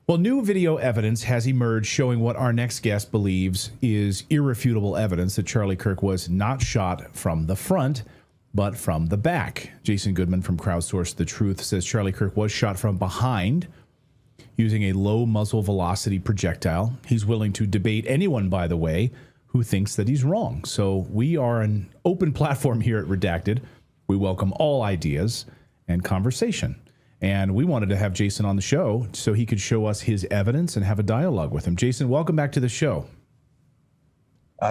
Well, new video evidence has emerged showing what our next guest believes is irrefutable evidence that Charlie Kirk was not shot from the front, but from the back. Jason Goodman from Crowdsource The Truth says Charlie Kirk was shot from behind using a low muzzle velocity projectile. He's willing to debate anyone, by the way, who thinks that he's wrong. So we are an open platform here at Redacted. We welcome all ideas and conversation. And we wanted to have Jason on the show so he could show us his evidence and have a dialogue with him. Jason, welcome back to the show.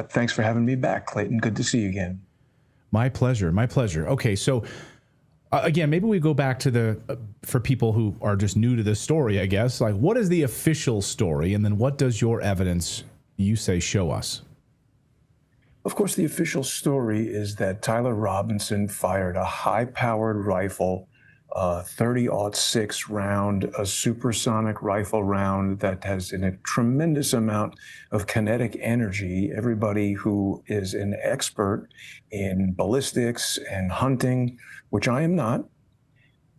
Thanks for having me back, Clayton. Good to see you again. My pleasure. My pleasure. Okay, so again, maybe we go back to the, for people who are just new to this story, I guess, like what is the official story? And then what does your evidence, you say, show us? Of course, the official story is that Tyler Robinson fired a high-powered rifle, 30-06 round, a supersonic rifle round that has a tremendous amount of kinetic energy. Everybody who is an expert in ballistics and hunting, which I am not,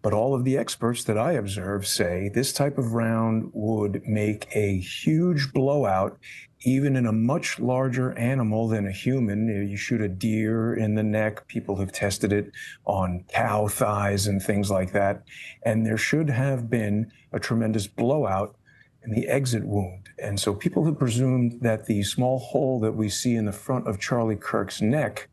but all of the experts that I observe say this type of round would make a huge blowout even in a much larger animal than a human. You shoot a deer in the neck. People have tested it on cow thighs and things like that. And there should have been a tremendous blowout in the exit wound. And so people have presumed that the small hole that we see in the front of Charlie Kirk's neck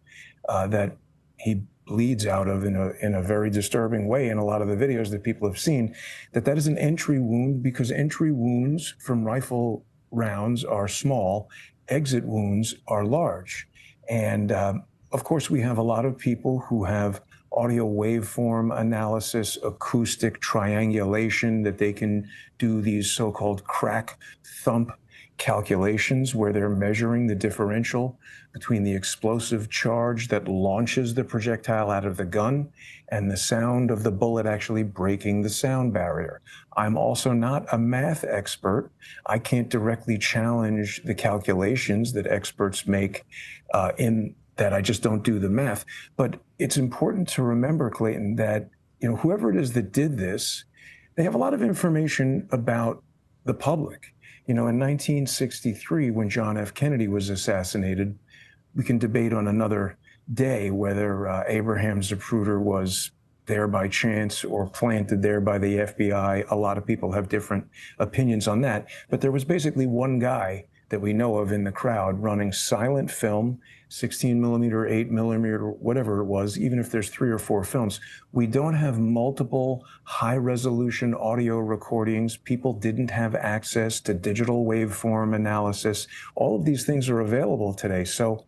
that he bleeds out of in a very disturbing way in a lot of the videos that people have seen, that is an entry wound, because entry wounds from rifle rounds are small, exit wounds are large. And of course, we have a lot of people who have audio waveform analysis, acoustic triangulation, that they can do these so-called crack thump calculations where they're measuring the differential between the explosive charge that launches the projectile out of the gun and the sound of the bullet actually breaking the sound barrier. I'm also not a math expert. I can't directly challenge the calculations that experts make in that. I just don't do the math. But it's important to remember, Clayton, that whoever it is that did this, they have a lot of information about the public. In 1963, when John F. Kennedy was assassinated, we can debate on another day whether Abraham Zapruder was there by chance or planted there by the FBI. A lot of people have different opinions on that. But there was basically one guy that we know of in the crowd running silent film, 16 millimeter, 8 millimeter, whatever it was, even if there's 3 or 4 films. We don't have multiple high resolution audio recordings. People didn't have access to digital waveform analysis. All of these things are available today. So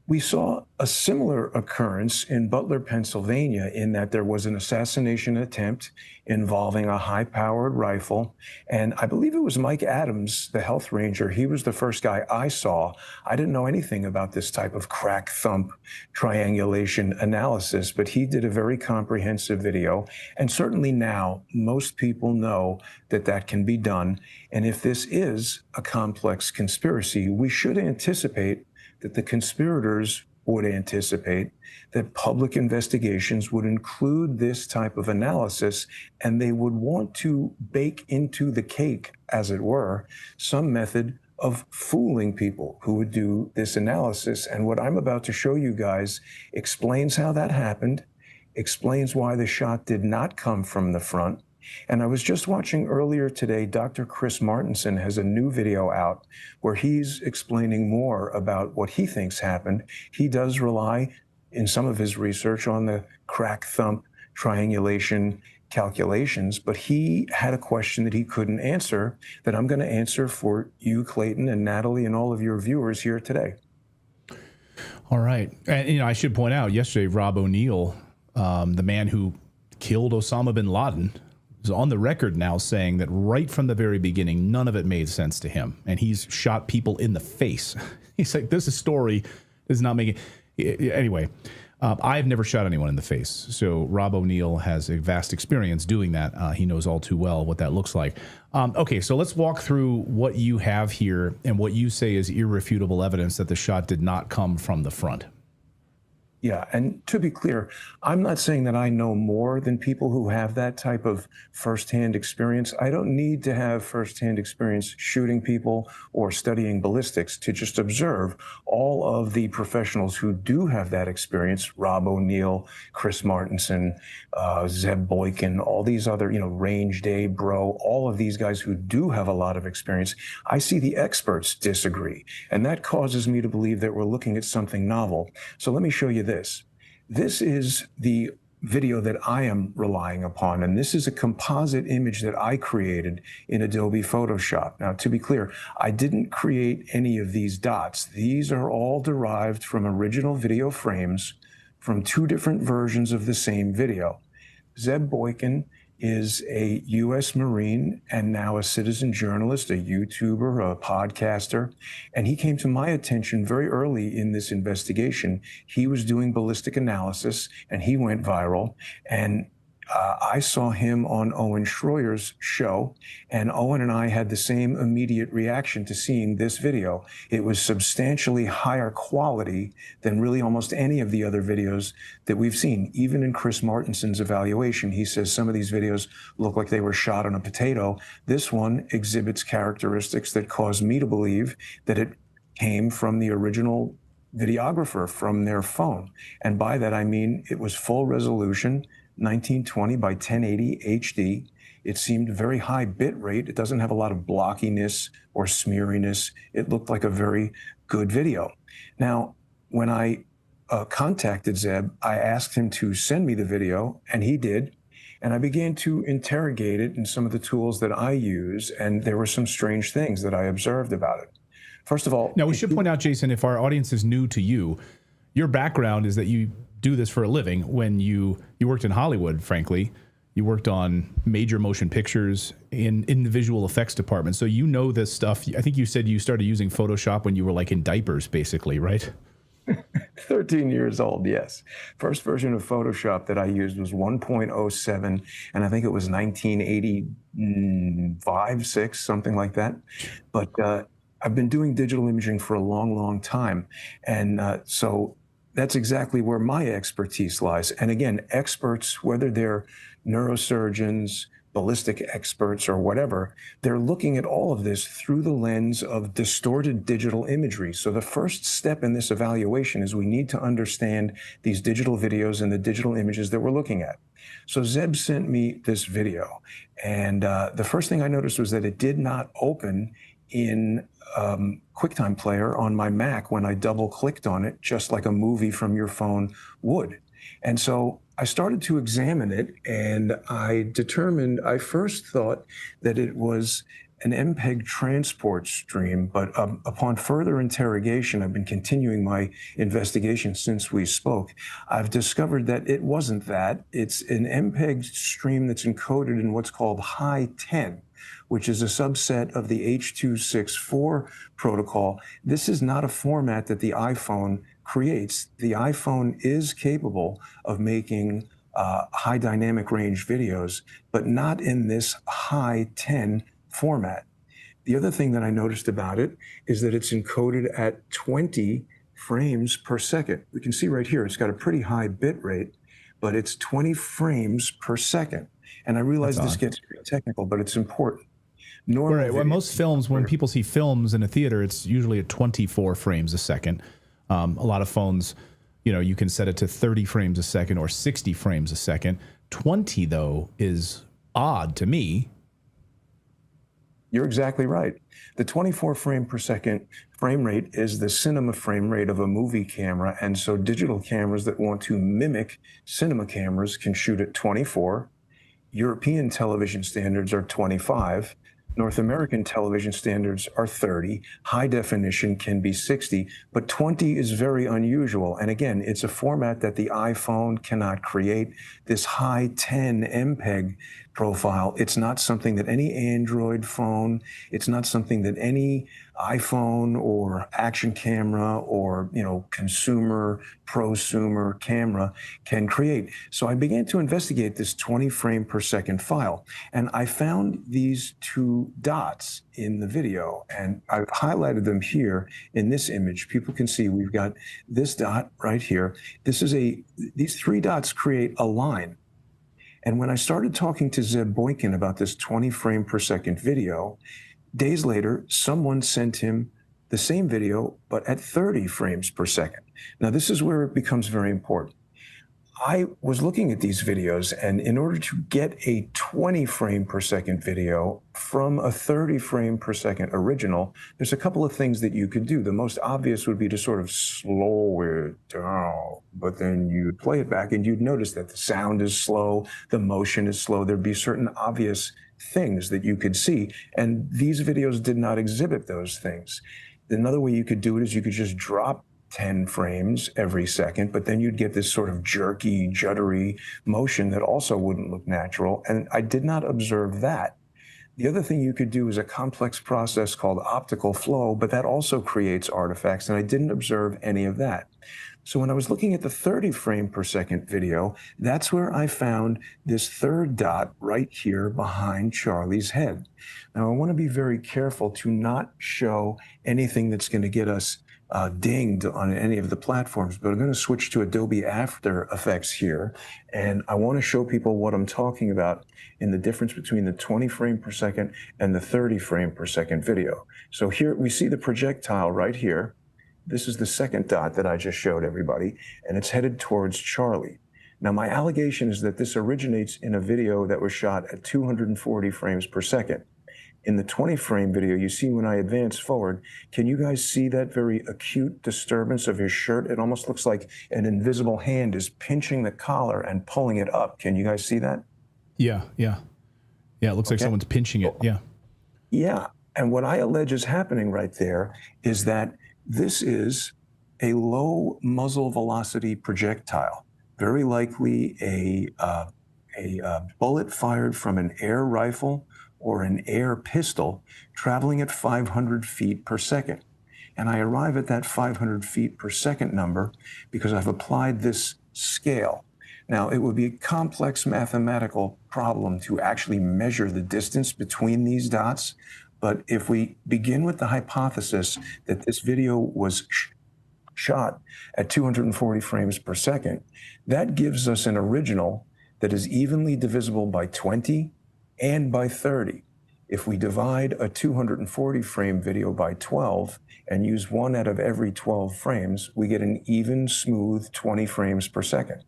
we saw a similar occurrence in Butler, Pennsylvania, in that there was an assassination attempt involving a high-powered rifle. And I believe it was Mike Adams, the health ranger. He was the first guy I saw. I didn't know anything about this type of crack thump triangulation analysis, but he did a very comprehensive video. And certainly now, most people know that that can be done. And if this is a complex conspiracy, we should anticipate that the conspirators would anticipate that public investigations would include this type of analysis, and they would want to bake into the cake, as it were, some method of fooling people who would do this analysis. And what I'm about to show you guys explains how that happened, explains why the shot did not come from the front. And I was just watching earlier today, Dr. Chris Martenson has a new video out where he's explaining more about what he thinks happened. He does rely in some of his research on the crack thump triangulation calculations, but he had a question that he couldn't answer that I'm going to answer for you, Clayton, and Natalie, and all of your viewers here today. All right. And, I should point out, yesterday, Rob O'Neill, the man who killed Osama bin Laden, is on the record now saying that right from the very beginning, none of it made sense to him. And he's shot people in the face. He's like, this story is not making... Anyway, I've never shot anyone in the face. So Rob O'Neill has a vast experience doing that. He knows all too well what that looks like. Okay, so let's walk through what you have here and what you say is irrefutable evidence that the shot did not come from the front. Yeah, and to be clear, I'm not saying that I know more than people who have that type of firsthand experience. I don't need to have firsthand experience shooting people or studying ballistics to just observe all of the professionals who do have that experience. Rob O'Neill, Chris Martinson, Zeb Boykin, all these other, Range Day, Bro, all of these guys who do have a lot of experience. I see the experts disagree, and that causes me to believe that we're looking at something novel. So let me show you this. This is the video that I am relying upon, and this is a composite image that I created in Adobe Photoshop. Now, to be clear, I didn't create any of these dots. These are all derived from original video frames from two different versions of the same video. Zeb Boykin is a U.S. Marine and now a citizen journalist, a YouTuber, a podcaster. And he came to my attention very early in this investigation. He was doing ballistic analysis and he went viral. And I saw him on Owen Schroyer's show, and Owen and I had the same immediate reaction to seeing this video. It was substantially higher quality than really almost any of the other videos that we've seen. Even in Chris Martinson's evaluation, he says some of these videos look like they were shot on a potato. This one exhibits characteristics that cause me to believe that it came from the original videographer from their phone. And by that, I mean it was full resolution, 1920 by 1080 HD. It seemed very high bit rate. It doesn't have a lot of blockiness or smeariness. It looked like a very good video. Now, when I contacted Zeb, I asked him to send me the video, and he did. And I began to interrogate it in some of the tools that I use, and there were some strange things that I observed about it. First of all, now we should point out, Jason, if our audience is new to you, your background is that you do this for a living. When you worked in Hollywood, frankly, you worked on major motion pictures in the visual effects department. So you know this stuff. I think you said you started using Photoshop when you were like in diapers, basically, right? 13 years old, yes. First version of Photoshop that I used was 1.07, and I think it was 1985, 6, something like that. But I've been doing digital imaging for a long, long time. And so that's exactly where my expertise lies. And again, experts, whether they're neurosurgeons, ballistic experts, or whatever, they're looking at all of this through the lens of distorted digital imagery. So the first step in this evaluation is we need to understand these digital videos and the digital images that we're looking at. So Zeb sent me this video, and the first thing I noticed was that it did not open in QuickTime Player on my Mac when I double-clicked on it, just like a movie from your phone would. And so I started to examine it, and I first thought that it was an MPEG transport stream, but upon further interrogation, I've been continuing my investigation since we spoke, I've discovered that it wasn't that. It's an MPEG stream that's encoded in what's called high 10, which is a subset of the H.264 protocol. This is not a format that the iPhone creates. The iPhone is capable of making high dynamic range videos, but not in this high 10 format. The other thing that I noticed about it is that it's encoded at 20 frames per second. We can see right here, it's got a pretty high bit rate, but it's 20 frames per second. And I realize this gets pretty technical, but it's important. Right. Well, most films, when people see films in a theater, it's usually at 24 frames a second. A lot of phones, you can set it to 30 frames a second or 60 frames a second. 20, though, is odd to me. You're exactly right. The 24 frame per second frame rate is the cinema frame rate of a movie camera. And so digital cameras that want to mimic cinema cameras can shoot at 24. European television standards are 25. North American television standards are 30. High definition can be 60, but 20 is very unusual. And again, it's a format that the iPhone cannot create. This high 10 MPEG profile. It's not something that any Android phone, it's not something that any iPhone or action camera or, consumer, prosumer camera can create. So I began to investigate this 20 frame per second file, and I found these two dots in the video, and I've highlighted them here in this image. People can see we've got this dot right here. These three dots create a line. And when I started talking to Zeb Boykin about this 20 frame per second video, days later, someone sent him the same video, but at 30 frames per second. Now, this is where it becomes very important. I was looking at these videos, and in order to get a 20 frame per second video from a 30 frame per second original, there's a couple of things that you could do. The most obvious would be to sort of slow it down, but then you'd play it back and you'd notice that the sound is slow, the motion is slow. There'd be certain obvious things that you could see, and these videos did not exhibit those things. Another way you could do it is you could just drop 10 frames every second, but then you'd get this sort of jerky, juddery motion that also wouldn't look natural, and I did not observe that. The other thing you could do is a complex process called optical flow, but that also creates artifacts, and I didn't observe any of that. So when I was looking at the 30 frame per second video, that's where I found this third dot right here behind Charlie's head. Now, I want to be very careful to not show anything that's going to get us dinged on any of the platforms, but I'm going to switch to Adobe After Effects here, and I want to show people what I'm talking about in the difference between the 20 frame per second and the 30 frame per second video. So here we see the projectile right here. This is the second dot that I just showed everybody, and it's headed towards Charlie. Now, my allegation is that this originates in a video that was shot at 240 frames per second. In the 20 frame video, you see when I advance forward, can you guys see that very acute disturbance of his shirt? It almost looks like an invisible hand is pinching the collar and pulling it up. Can you guys see that? Yeah. It looks like someone's pinching it. Yeah. Yeah. And what I allege is happening right there is that this is a low muzzle velocity projectile, very likely a bullet fired from an air rifle or an air pistol traveling at 500 feet per second. And I arrive at that 500 feet per second number because I've applied this scale. Now, it would be a complex mathematical problem to actually measure the distance between these dots, but if we begin with the hypothesis that this video was shot at 240 frames per second, that gives us an original that is evenly divisible by 20 and by 30. If we divide a 240 frame video by 12 and use 1 out of every 12 frames, we get an even, smooth 20 frames per second.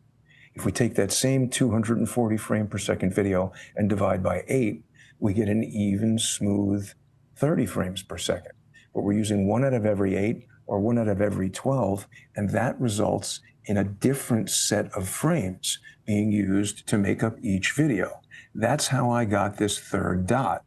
If we take that same 240 frame per second video and divide by 8, we get an even, smooth 30 frames per second. But we're using 1 out of every 8 or 1 out of every 12, and that results in a different set of frames being used to make up each video. That's how I got this third dot.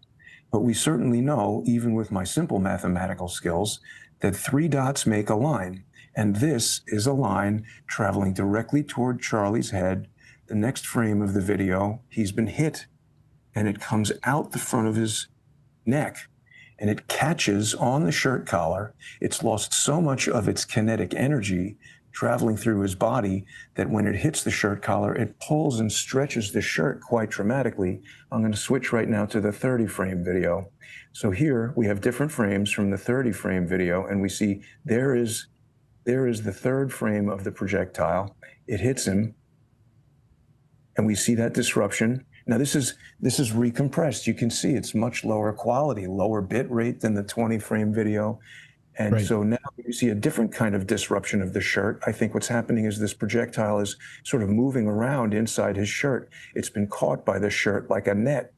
But we certainly know, even with my simple mathematical skills, that 3 dots make a line. And this is a line traveling directly toward Charlie's head. The next frame of the video, he's been hit, and it comes out the front of his neck, and it catches on the shirt collar. It's lost so much of its kinetic energy traveling through his body that when it hits the shirt collar, it pulls and stretches the shirt quite dramatically. I'm going to switch right now to the 30 frame video. So here we have different frames from the 30 frame video, and we see there is the third frame of the projectile. It hits him, and we see that disruption. Now this is recompressed. You can see it's much lower quality, lower bit rate than the 20 frame video. And Right. so now you see a different kind of disruption of the shirt. I think what's happening is this projectile is sort of moving around inside his shirt. It's been caught by the shirt like a net.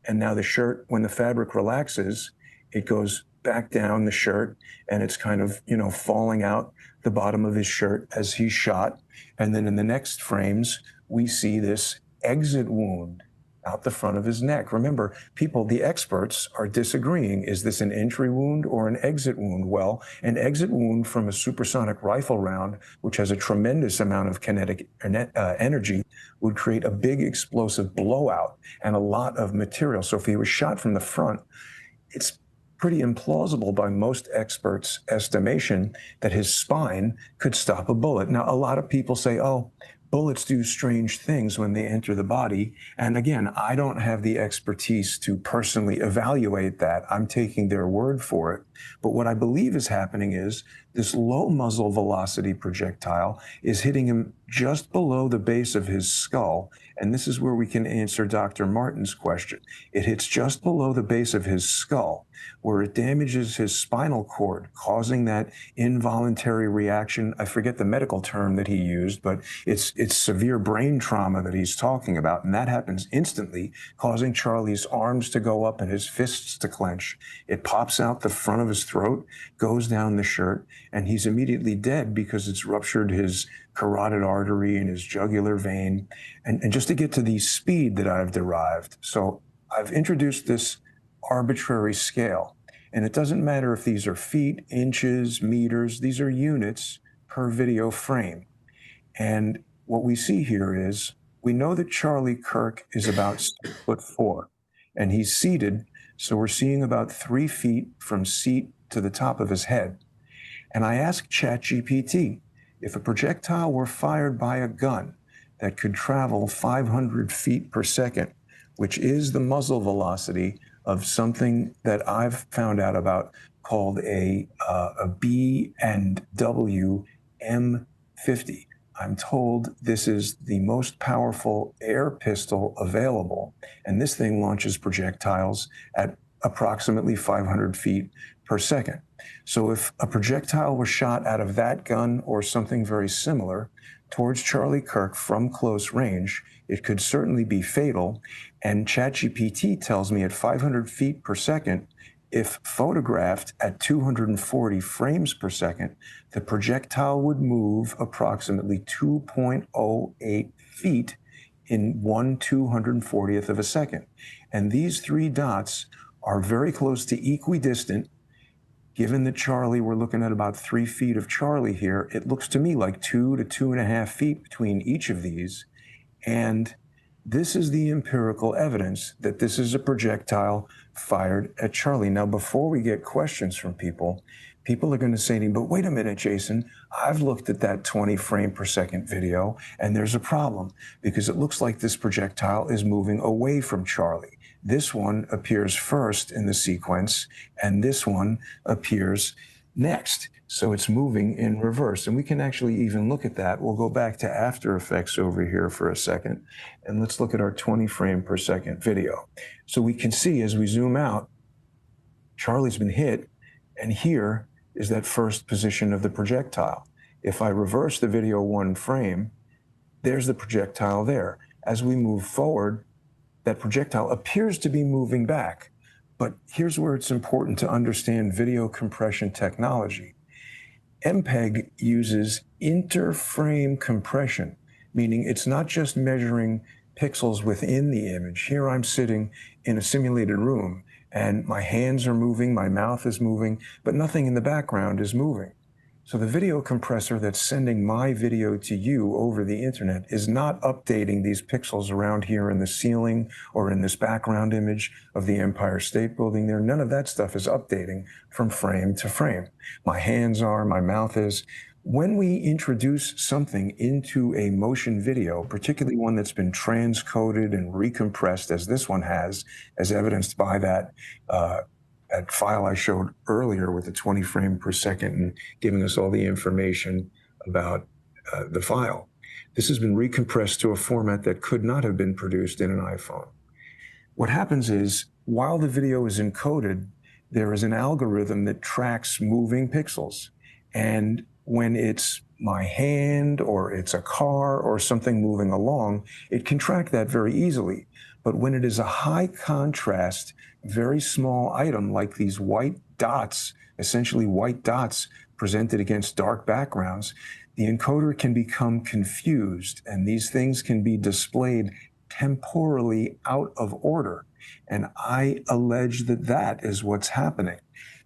And now the shirt, when the fabric relaxes, it goes back down the shirt, and it's kind of, falling out the bottom of his shirt as he's shot. And then in the next frames, we see this exit wound. out the front of his neck. Remember, people, the experts are disagreeing. Is this an entry wound or an exit wound? Well, an exit wound from a supersonic rifle round, which has a tremendous amount of kinetic energy, would create a big explosive blowout and a lot of material. So if he was shot from the front, it's pretty implausible by most experts' estimation that his spine could stop a bullet. Now, a lot of people say, oh, bullets do strange things when they enter the body. And again, I don't have the expertise to personally evaluate that. I'm taking their word for it. But what I believe is happening is this low muzzle velocity projectile is hitting him just below the base of his skull. And this is where we can answer Dr. Martin's question. It hits just below the base of his skull, where it damages his spinal cord, causing that involuntary reaction. I forget the medical term that he used, but it's severe brain trauma that he's talking about. And that happens instantly, causing Charlie's arms to go up and his fists to clench. It pops out the front of his throat, goes down the shirt, and he's immediately dead because it's ruptured his carotid artery and his jugular vein. And just to get to the speed that I've derived, so I've introduced this arbitrary scale. And it doesn't matter if these are feet, inches, meters, these are units per video frame. And what we see here is, we know that Charlie Kirk is about 6'4", and he's seated, so we're seeing about 3 feet from seat to the top of his head. And I asked ChatGPT, if a projectile were fired by a gun that could travel 500 feet per second, which is the muzzle velocity of something that I've found out about called a B&W M50. I'm told this is the most powerful air pistol available, and this thing launches projectiles at approximately 500 feet per second. So if a projectile were shot out of that gun or something very similar towards Charlie Kirk from close range, it could certainly be fatal. And ChatGPT tells me at 500 feet per second, if photographed at 240 frames per second, the projectile would move approximately 2.08 feet in 1/240th of a second. And these 3 dots are very close to equidistant. Given that Charlie, we're looking at about 3 feet of Charlie here, it looks to me like 2 to 2.5 feet between each of these. And this is the empirical evidence that this is a projectile fired at Charlie. Now, before we get questions from people are going to say to me, but wait a minute, Jason, I've looked at that 20 frame per second video, and there's a problem because it looks like this projectile is moving away from Charlie. This one appears first in the sequence, and this one appears next. So it's moving in reverse. And we can actually even look at that. We'll go back to After Effects over here for a second, and let's look at our 20 frame per second video. So we can see as we zoom out, Charlie's been hit, and here is that first position of the projectile. If I reverse the video 1 frame, there's the projectile there. As we move forward, that projectile appears to be moving back. But here's where it's important to understand video compression technology. MPEG uses interframe compression, meaning it's not just measuring pixels within the image. Here I'm sitting in a simulated room, and my hands are moving, my mouth is moving, but nothing in the background is moving. So the video compressor that's sending my video to you over the internet is not updating these pixels around here in the ceiling or in this background image of the Empire State Building there. None of that stuff is updating from frame to frame. My hands are, my mouth is. When we introduce something into a motion video, particularly one that's been transcoded and recompressed as this one has, as evidenced by that file I showed earlier with the 20 frame per second and giving us all the information about the file. This has been recompressed to a format that could not have been produced in an iPhone. What happens is, while the video is encoded, there is an algorithm that tracks moving pixels. And when it's my hand or it's a car or something moving along, it can track that very easily. But when it is a high contrast, very small item like these white dots, essentially white dots presented against dark backgrounds, the encoder can become confused, and these things can be displayed temporally out of order. And I allege that that is what's happening,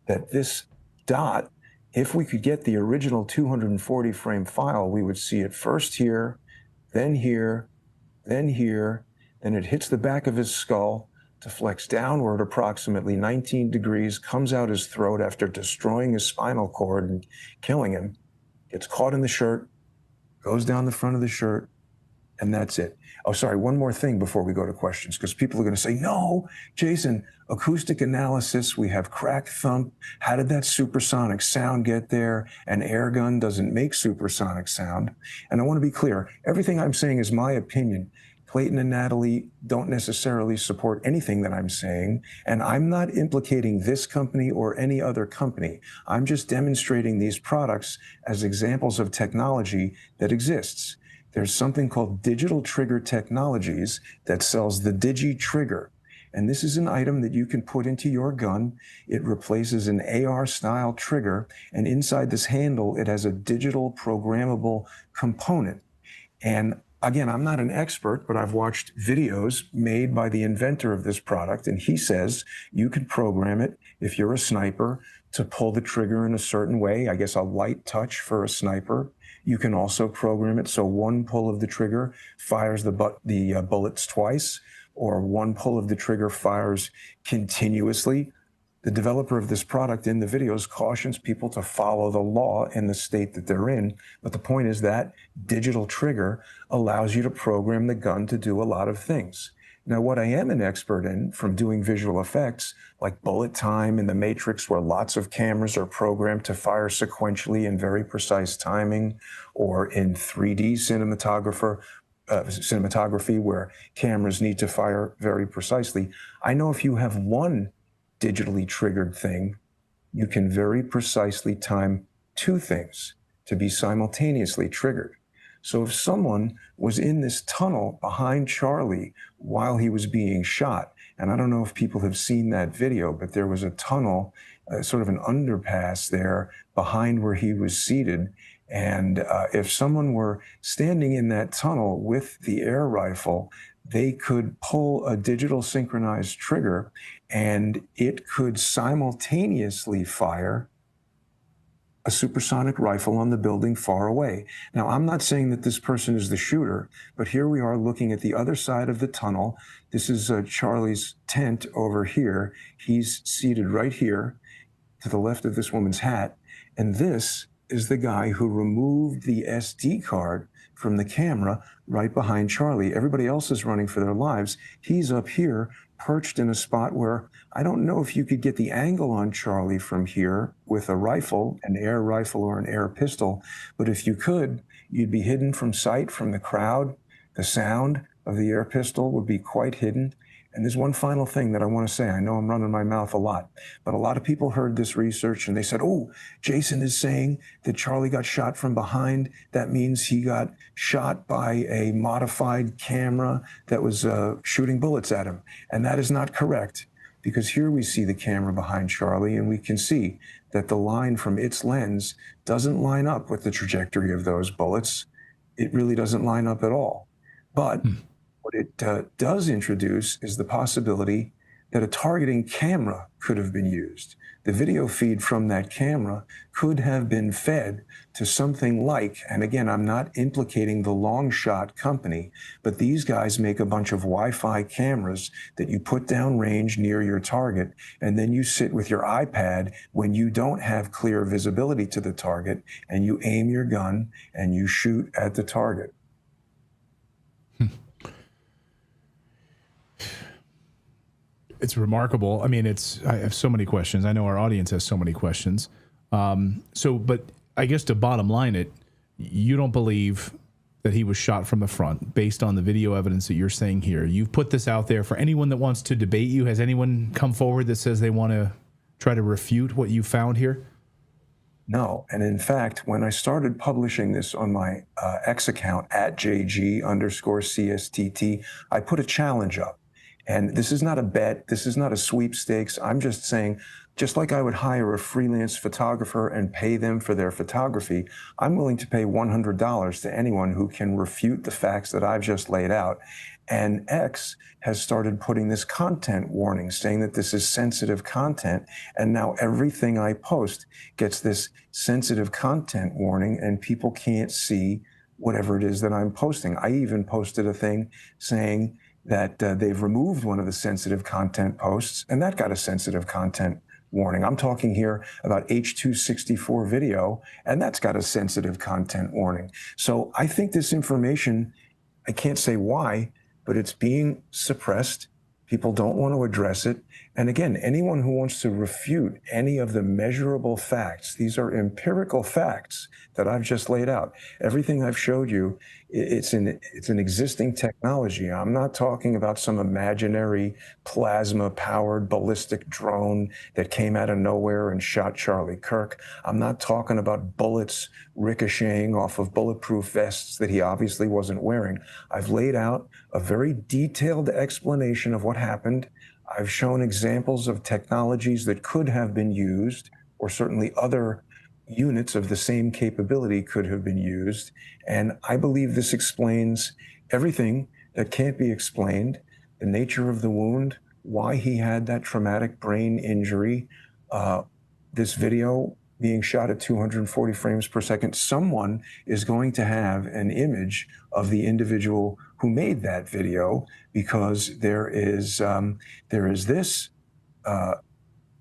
that this dot, if we could get the original 240 frame file, we would see it first here, then here, then here, then it hits the back of his skull, deflects downward approximately 19 degrees, comes out his throat after destroying his spinal cord and killing him, gets caught in the shirt, goes down the front of the shirt, and that's it. Oh, sorry, one more thing before we go to questions, because people are going to say, no, Jason, acoustic analysis, we have crack thump. How did that supersonic sound get there? An air gun doesn't make supersonic sound. And I want to be clear, everything I'm saying is my opinion. Clayton and Natali don't necessarily support anything that I'm saying, and I'm not implicating this company or any other company. I'm just demonstrating these products as examples of technology that exists. There's something called Digital Trigger Technologies that sells the Digi Trigger. And this is an item that you can put into your gun. It replaces an AR-style trigger, and inside this handle, it has a digital programmable component. And again, I'm not an expert, but I've watched videos made by the inventor of this product, and he says you can program it, if you're a sniper, to pull the trigger in a certain way, I guess a light touch for a sniper. You can also program it so one pull of the trigger fires the bullets twice, or one pull of the trigger fires continuously. The developer of this product in the videos cautions people to follow the law in the state that they're in. But the point is that digital trigger allows you to program the gun to do a lot of things. Now, what I am an expert in from doing visual effects, like bullet time in the Matrix, where lots of cameras are programmed to fire sequentially in very precise timing, or in 3D cinematography, where cameras need to fire very precisely. I know if you have one digitally triggered thing, you can very precisely time two things to be simultaneously triggered. So if someone was in this tunnel behind Charlie while he was being shot, and I don't know if people have seen that video, but there was a tunnel, sort of an underpass there behind where he was seated. And if someone were standing in that tunnel with the air rifle, they could pull a digital synchronized trigger and it could simultaneously fire a supersonic rifle on the building far away. Now, I'm not saying that this person is the shooter, but here we are looking at the other side of the tunnel. This is Charlie's tent over here. He's seated right here to the left of this woman's hat. And this is the guy who removed the SD card from the camera right behind Charlie. Everybody else is running for their lives. He's up here, perched in a spot where I don't know if you could get the angle on Charlie from here with a rifle, an air rifle or an air pistol, but if you could, you'd be hidden from sight from the crowd. The sound of the air pistol would be quite hidden. And there's one final thing that I want to say. I know I'm running my mouth a lot, but a lot of people heard this research and they said, oh, Jason is saying that Charlie got shot from behind. That means he got shot by a modified camera that was shooting bullets at him. And that is not correct, because here we see the camera behind Charlie and we can see that the line from its lens doesn't line up with the trajectory of those bullets. It really doesn't line up at all. But what it does introduce is the possibility that a targeting camera could have been used. The video feed from that camera could have been fed to something like, and again, I'm not implicating the long shot company, but these guys make a bunch of Wi-Fi cameras that you put down range near your target, and then you sit with your iPad when you don't have clear visibility to the target, and you aim your gun and you shoot at the target. It's remarkable. I mean, I have so many questions. I know our audience has so many questions. But I guess to bottom line it, you don't believe that he was shot from the front based on the video evidence that you're saying here. You've put this out there for anyone that wants to debate you. Has anyone come forward that says they want to try to refute what you found here? No. And in fact, when I started publishing this on my X account at JG_CSTT, I put a challenge up. And this is not a bet. This is not a sweepstakes. I'm just saying, just like I would hire a freelance photographer and pay them for their photography, I'm willing to pay $100 to anyone who can refute the facts that I've just laid out. And X has started putting this content warning, saying that this is sensitive content. And now everything I post gets this sensitive content warning, and people can't see whatever it is that I'm posting. I even posted a thing saying that they've removed one of the sensitive content posts, and that got a sensitive content warning. I'm talking here about H.264 video, and that's got a sensitive content warning. So I think this information, I can't say why, but it's being suppressed. People don't want to address it. And again, anyone who wants to refute any of the measurable facts, these are empirical facts that I've just laid out. Everything I've showed you, it's an existing technology. I'm not talking about some imaginary plasma-powered ballistic drone that came out of nowhere and shot Charlie Kirk. I'm not talking about bullets ricocheting off of bulletproof vests that he obviously wasn't wearing. I've laid out a very detailed explanation of what happened. I've shown examples of technologies that could have been used, or certainly other units of the same capability could have been used. And I believe this explains everything that can't be explained, the nature of the wound, why he had that traumatic brain injury, this video being shot at 240 frames per second. Someone is going to have an image of the individual who made that video, because there is this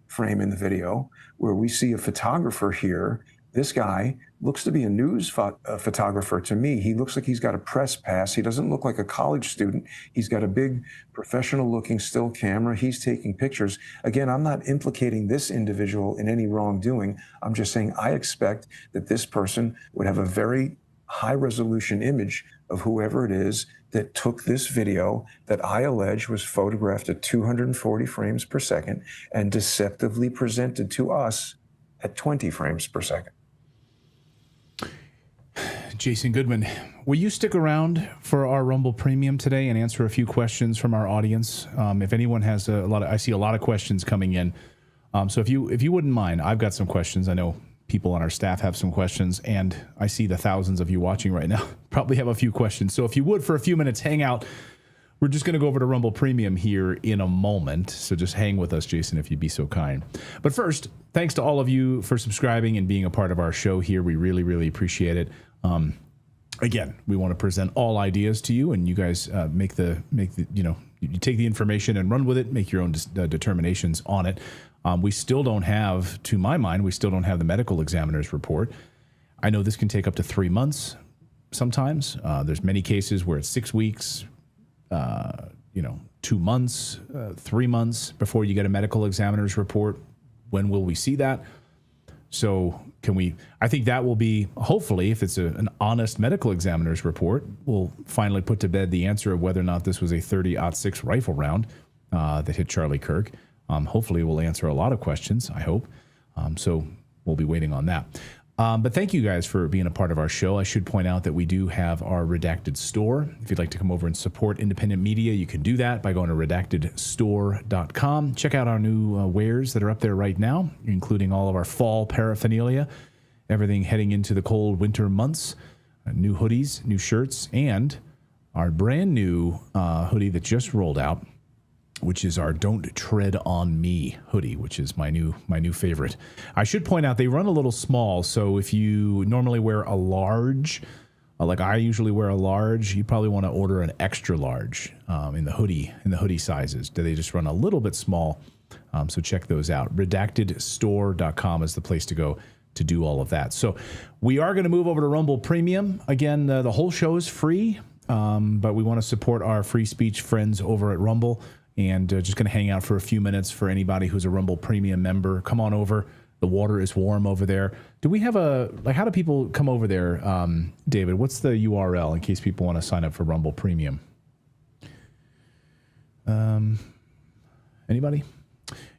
frame in the video where we see a photographer here. This guy looks to be a news photographer to me. He looks like he's got a press pass. He doesn't look like a college student. He's got a big professional looking still camera. He's taking pictures. Again, I'm not implicating this individual in any wrongdoing. I'm just saying I expect that this person would have a very high resolution image of whoever it is that took this video that I allege was photographed at 240 frames per second and deceptively presented to us at 20 frames per second. Jason Goodman, will you stick around for our Rumble Premium today and answer a few questions from our audience? If anyone has I see a lot of questions coming in. So if you wouldn't mind, I've got some questions. I know people on our staff have some questions, and I see the thousands of you watching right now probably have a few questions. So if you would, for a few minutes, hang out. We're just going to go over to Rumble Premium here in a moment. So just hang with us, Jason, if you'd be so kind. But first, thanks to all of you for subscribing and being a part of our show here. We really, really appreciate it. Again, we want to present all ideas to you, and you guys make the you take the information and run with it, make your own determinations on it. We still don't have, to my mind, the medical examiner's report. I know this can take up to 3 months sometimes. There's many cases where it's 6 weeks, 2 months, 3 months before you get a medical examiner's report. When will we see that? So I think that will be, hopefully, if it's an honest medical examiner's report, we'll finally put to bed the answer of whether or not this was a 30-06 rifle round that hit Charlie Kirk. Hopefully we'll answer a lot of questions, I hope. So we'll be waiting on that. But thank you guys for being a part of our show. I should point out that we do have our Redacted store. If you'd like to come over and support independent media, you can do that by going to redactedstore.com. Check out our new wares that are up there right now, including all of our fall paraphernalia, everything heading into the cold winter months, new hoodies, new shirts, and our brand new hoodie that just rolled out, which is our Don't Tread on Me hoodie, which is my new favorite. I should point out they run a little small, so if you normally wear a large, like I usually wear a large, you probably want to order an extra large in the hoodie sizes. They just run a little bit small, so check those out. Redactedstore.com is the place to go to do all of that. So we are going to move over to Rumble Premium. Again, the whole show is free, but we want to support our free speech friends over at Rumble. And just going to hang out for a few minutes for anybody who's a Rumble Premium member. Come on over. The water is warm over there. Do we have how do people come over there, David? What's the URL in case people want to sign up for Rumble Premium? Anybody?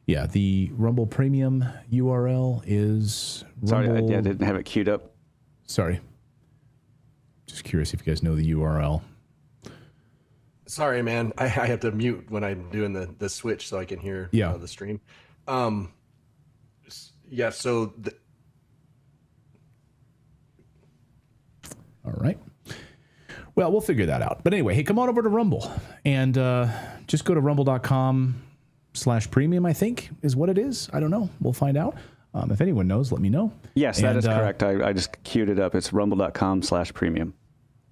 Yeah, the Rumble Premium URL is Rumble... Sorry, I didn't have it queued up. Sorry. Just curious if you guys know the URL. Sorry, man. I have to mute when I'm doing the switch so I can hear the stream. Yeah, so... All right. Well, we'll figure that out. But anyway, hey, come on over to Rumble and just go to rumble.com/premium, I think is what it is. I don't know. We'll find out. If anyone knows, let me know. Yes, that is correct. I just queued it up. It's rumble.com/premium.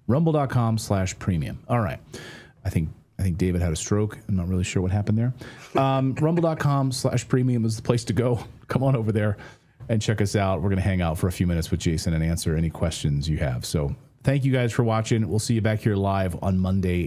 Rumble.com/premium. All right. I think David had a stroke. I'm not really sure what happened there. Rumble.com/premium is the place to go. Come on over there and check us out. We're going to hang out for a few minutes with Jason and answer any questions you have. So thank you guys for watching. We'll see you back here live on Monday.